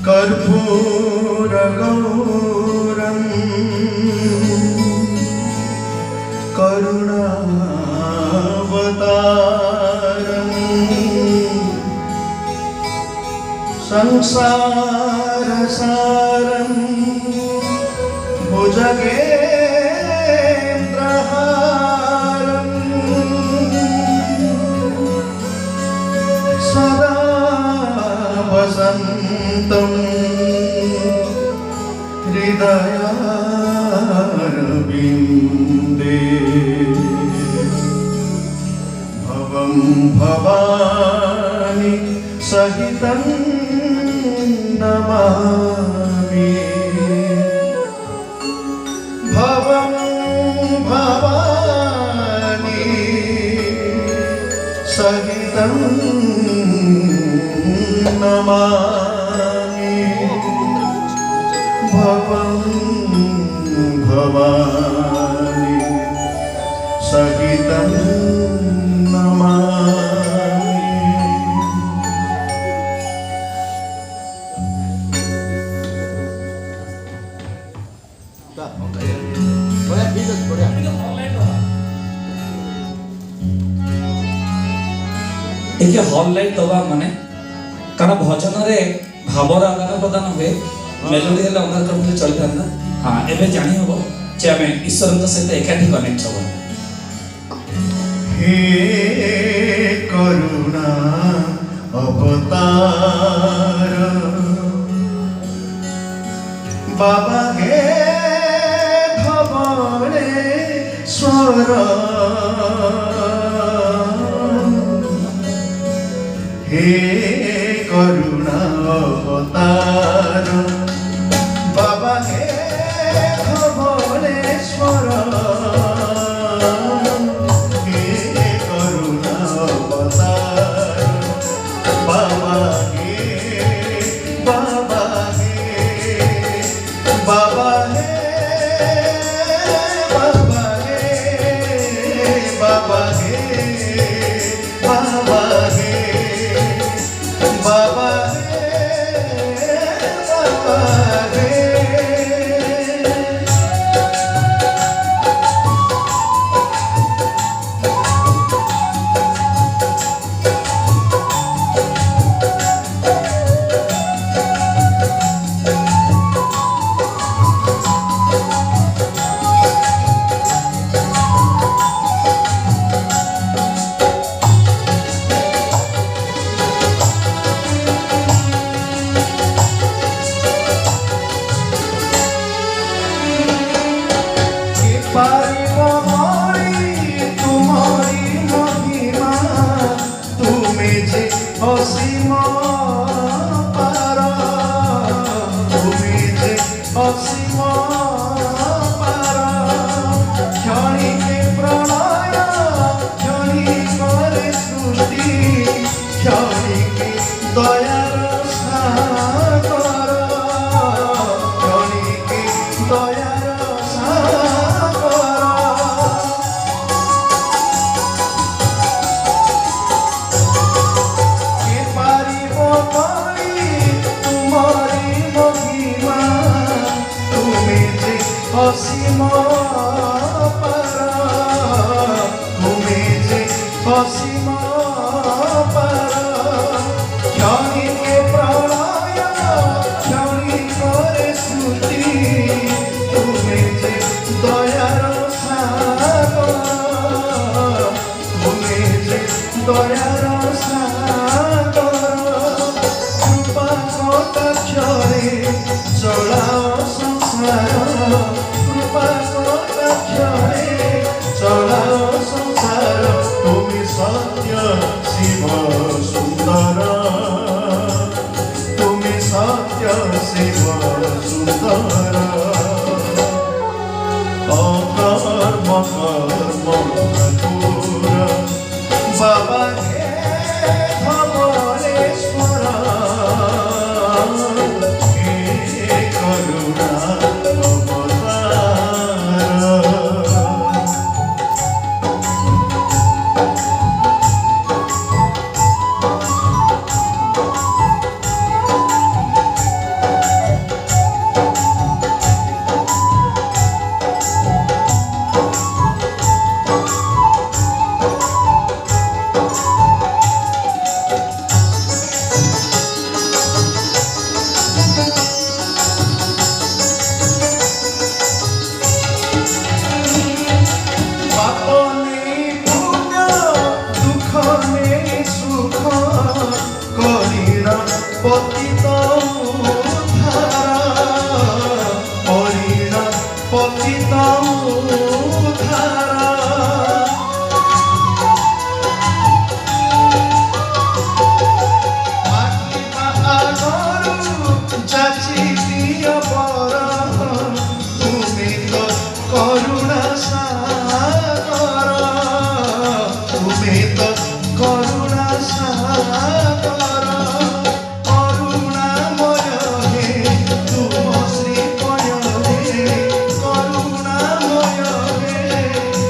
कर्पूरगौरं करुणावतारं संसारसारं भुजगेन्द्रहारं सदा वसन्तं हृदयारविन्दे भवं भवानी सहितं नमामि भवं भवानी सहितं नमामि भवं भवानी सहितं नमामि। ये हॉल लाइट दबा माने कारण भजन रे भावर आदान प्रदान हुए मेलोडी हेले अंगार करले चली थांदा। हां एबे जानि हबो जे आमे ईश्वर सहित एकाठी कनेक्ट हबो। हे करुणा अवतार बाबा हे धवलेश्वर हे करुणा अवतार बाबा हे धवलेश्वर हे करुणा अवतार बाबा हे बाबा हे बाबा हे बाबा हे बाबा हे बाबा हे बाबा ধারা হরিণ পতিত ধারা মাটিমা আগরু যাচি দিয় পর তুমি তো করুণা সাগর তুমি তো করুণা সাগর করুণাময় হে তুম শ্রীময় হে করুণাময় হে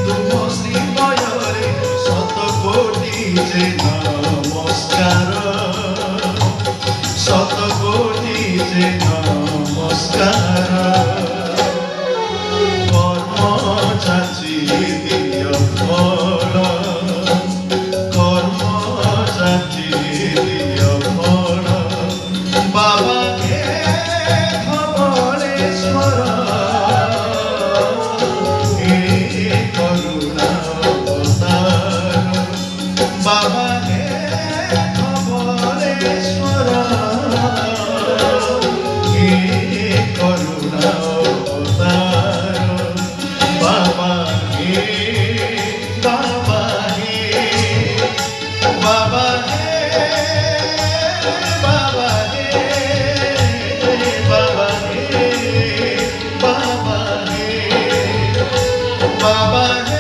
তুম শ্রীময় রে শত কোটি যে নমস্কার শত কোটি যে নমস্কার কর্ম চাচি দিয় ফল কর্ম চাচি দিয় ফল বাবা হে ধবলেশ্বর হে করুণা অবতার বাবা হে ধবলেশ্বর হে করুণা অবতার বাবা হে বাবা হে বাবা হে বাবা হে বাবা হে বাবা হে বাবা হে